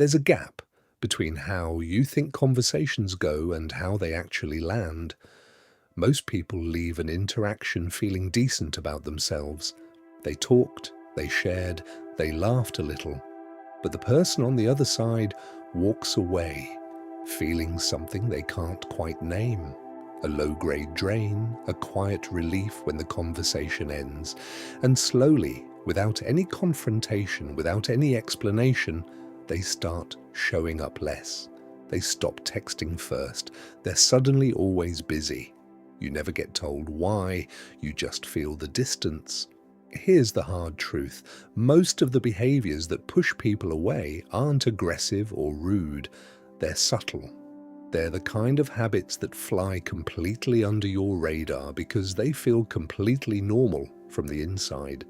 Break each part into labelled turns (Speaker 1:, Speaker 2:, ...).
Speaker 1: There's a gap between how you think conversations go and how they actually land. Most people leave an interaction feeling decent about themselves. They talked, they shared, they laughed a little. But the person on the other side walks away, feeling something they can't quite name. A low-grade drain, a quiet relief when the conversation ends, and slowly, without any confrontation, without any explanation, they start showing up less. They stop texting first. They're suddenly always busy. You never get told why, you just feel the distance. Here's the hard truth. Most of the behaviors that push people away aren't aggressive or rude. They're subtle. They're the kind of habits that fly completely under your radar because they feel completely normal from the inside.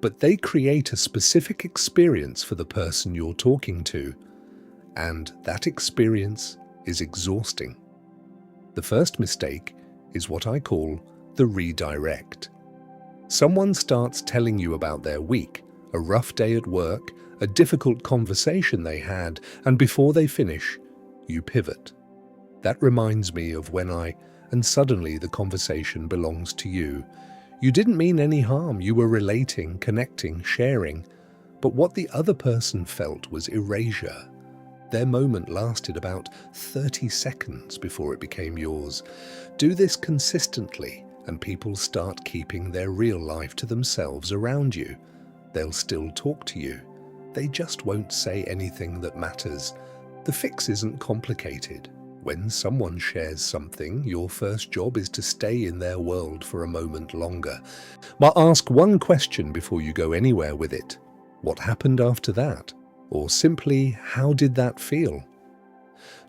Speaker 1: But they create a specific experience for the person you're talking to, and that experience is exhausting. The first mistake is what I call the redirect. Someone starts telling you about their week, a rough day at work, a difficult conversation they had, and before they finish, you pivot. That reminds me of and suddenly the conversation belongs to you. You didn't mean any harm, you were relating, connecting, sharing, but what the other person felt was erasure. Their moment lasted about 30 seconds before it became yours. Do this consistently, and people start keeping their real life to themselves around you. They'll still talk to you. They just won't say anything that matters. The fix isn't complicated. When someone shares something, your first job is to stay in their world for a moment longer. But ask one question before you go anywhere with it. What happened after that? Or simply, how did that feel?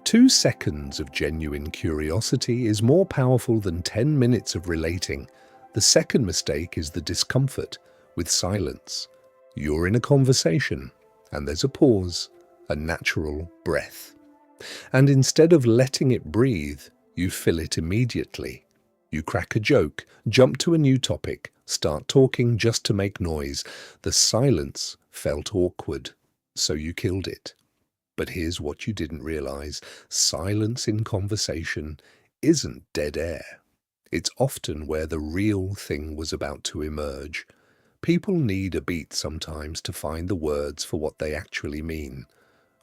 Speaker 1: 2 seconds of genuine curiosity is more powerful than 10 minutes of relating. The second mistake is the discomfort with silence. You're in a conversation, and there's a pause, a natural breath. And instead of letting it breathe, you fill it immediately. You crack a joke, jump to a new topic, start talking just to make noise. The silence felt awkward, so you killed it. But here's what you didn't realize. Silence in conversation isn't dead air. It's often where the real thing was about to emerge. People need a beat sometimes to find the words for what they actually mean.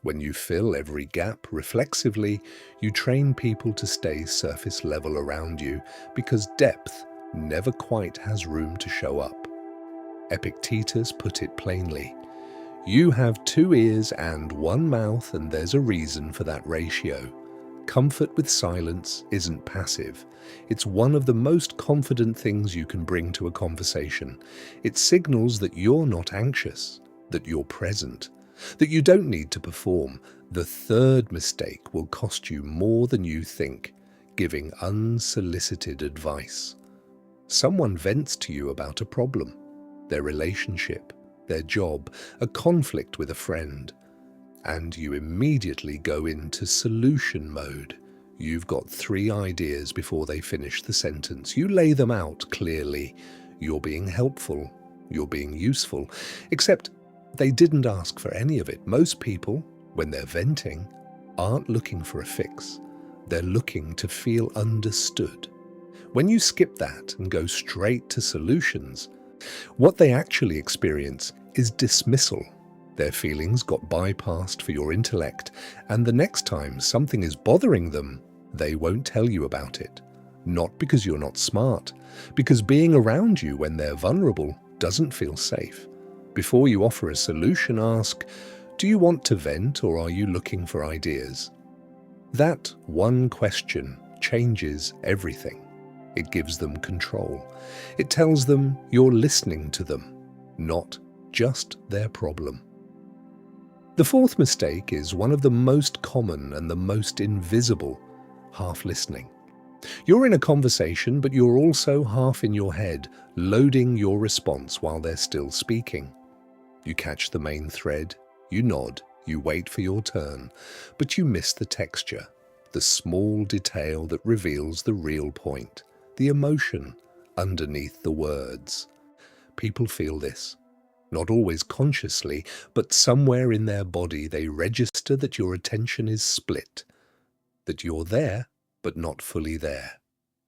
Speaker 1: When you fill every gap reflexively, you train people to stay surface level around you because depth never quite has room to show up. Epictetus put it plainly. You have 2 ears and 1 mouth, and there's a reason for that ratio. Comfort with silence isn't passive. It's one of the most confident things you can bring to a conversation. It signals that you're not anxious, that you're present, that you don't need to perform. The third mistake will cost you more than you think, giving unsolicited advice. Someone vents to you about a problem, their relationship, their job, a conflict with a friend, and you immediately go into solution mode. You've got 3 ideas before they finish the sentence. You lay them out clearly. You're being helpful. You're being useful. Except they didn't ask for any of it. Most people, when they're venting, aren't looking for a fix. They're looking to feel understood. When you skip that and go straight to solutions, what they actually experience is dismissal. Their feelings got bypassed for your intellect, and the next time something is bothering them, they won't tell you about it. Not because you're not smart, because being around you when they're vulnerable doesn't feel safe. Before you offer a solution, ask, do you want to vent or are you looking for ideas? That one question changes everything. It gives them control. It tells them you're listening to them, not just their problem. The fourth mistake is one of the most common and the most invisible: half listening. You're in a conversation, but you're also half in your head, loading your response while they're still speaking. You catch the main thread, you nod, you wait for your turn, but you miss the texture, the small detail that reveals the real point, the emotion underneath the words. People feel this. Not always consciously, but somewhere in their body they register that your attention is split, that you're there, but not fully there.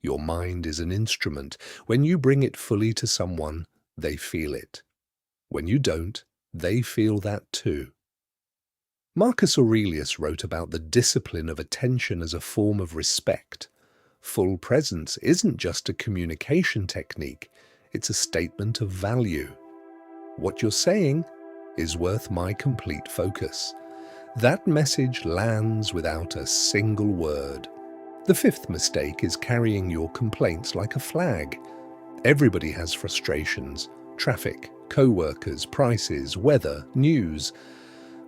Speaker 1: Your mind is an instrument. When you bring it fully to someone, they feel it. When you don't, they feel that too. Marcus Aurelius wrote about the discipline of attention as a form of respect. Full presence isn't just a communication technique, it's a statement of value. What you're saying is worth my complete focus. That message lands without a single word. The fifth mistake is carrying your complaints like a flag. Everybody has frustrations: traffic, co-workers, prices, weather, news.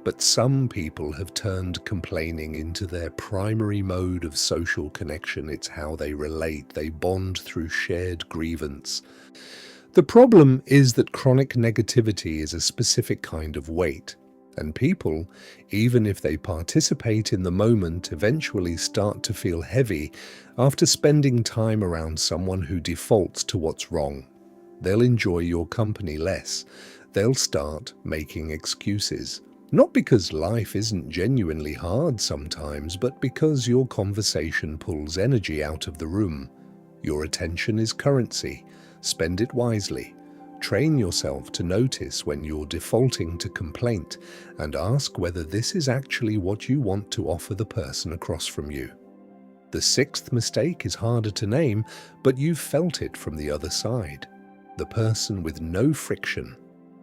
Speaker 1: But some people have turned complaining into their primary mode of social connection. It's how they relate. They bond through shared grievance. The problem is that chronic negativity is a specific kind of weight, and people, even if they participate in the moment, eventually start to feel heavy after spending time around someone who defaults to what's wrong. They'll enjoy your company less. They'll start making excuses. Not because life isn't genuinely hard sometimes, but because your conversation pulls energy out of the room. Your attention is currency. Spend it wisely. Train yourself to notice when you're defaulting to complaint and ask whether this is actually what you want to offer the person across from you. The sixth mistake is harder to name, but you've felt it from the other side. The person with no friction.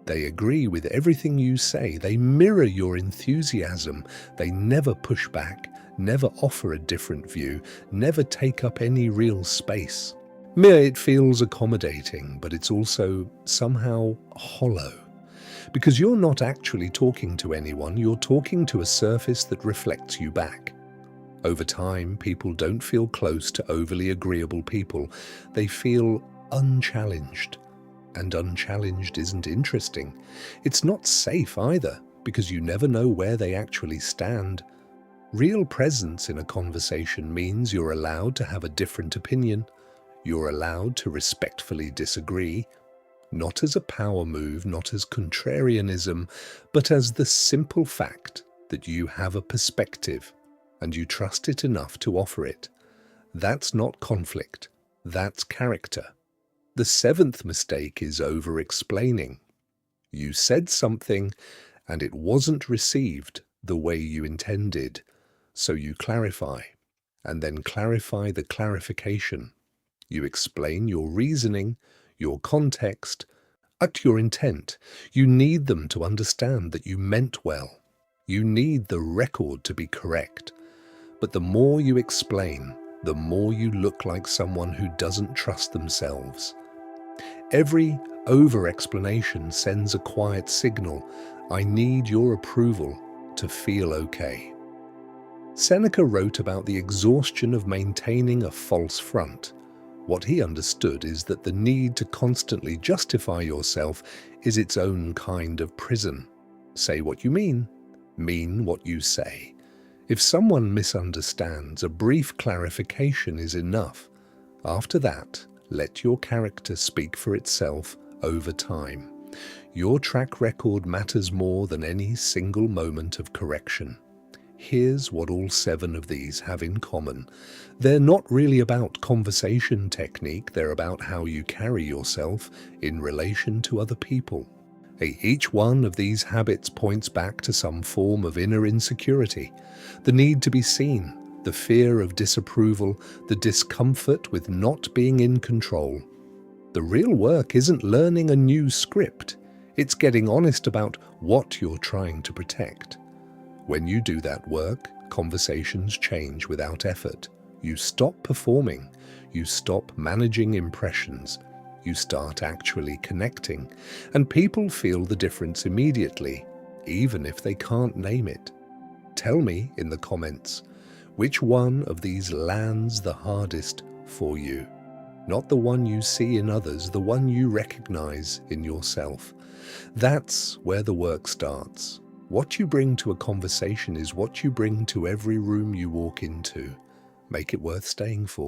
Speaker 1: They agree with everything you say. They mirror your enthusiasm. They never push back, never offer a different view, never take up any real space. It feels accommodating, but it's also somehow hollow. Because you're not actually talking to anyone, you're talking to a surface that reflects you back. Over time, people don't feel close to overly agreeable people. They feel unchallenged. And unchallenged isn't interesting. It's not safe either, because you never know where they actually stand. Real presence in a conversation means you're allowed to have a different opinion. You're allowed to respectfully disagree, not as a power move, not as contrarianism, but as the simple fact that you have a perspective and you trust it enough to offer it. That's not conflict, that's character. The seventh mistake is over-explaining. You said something and it wasn't received the way you intended, so you clarify, and then clarify the clarification. You explain your reasoning, your context, your intent. You need them to understand that you meant well. You need the record to be correct. But the more you explain, the more you look like someone who doesn't trust themselves. Every over-explanation sends a quiet signal: I need your approval to feel okay. Seneca wrote about the exhaustion of maintaining a false front. What he understood is that the need to constantly justify yourself is its own kind of prison. Say what you mean what you say. If someone misunderstands, a brief clarification is enough. After that, let your character speak for itself over time. Your track record matters more than any single moment of correction. Here's what all 7 of these have in common. They're not really about conversation technique, they're about how you carry yourself in relation to other people. Each one of these habits points back to some form of inner insecurity, the need to be seen, the fear of disapproval, the discomfort with not being in control. The real work isn't learning a new script, it's getting honest about what you're trying to protect. When you do that work, conversations change without effort. You stop performing, you stop managing impressions, you start actually connecting, and people feel the difference immediately, even if they can't name it. Tell me in the comments, which one of these lands the hardest for you? Not the one you see in others, the one you recognize in yourself. That's where the work starts. What you bring to a conversation is what you bring to every room you walk into. Make it worth staying for.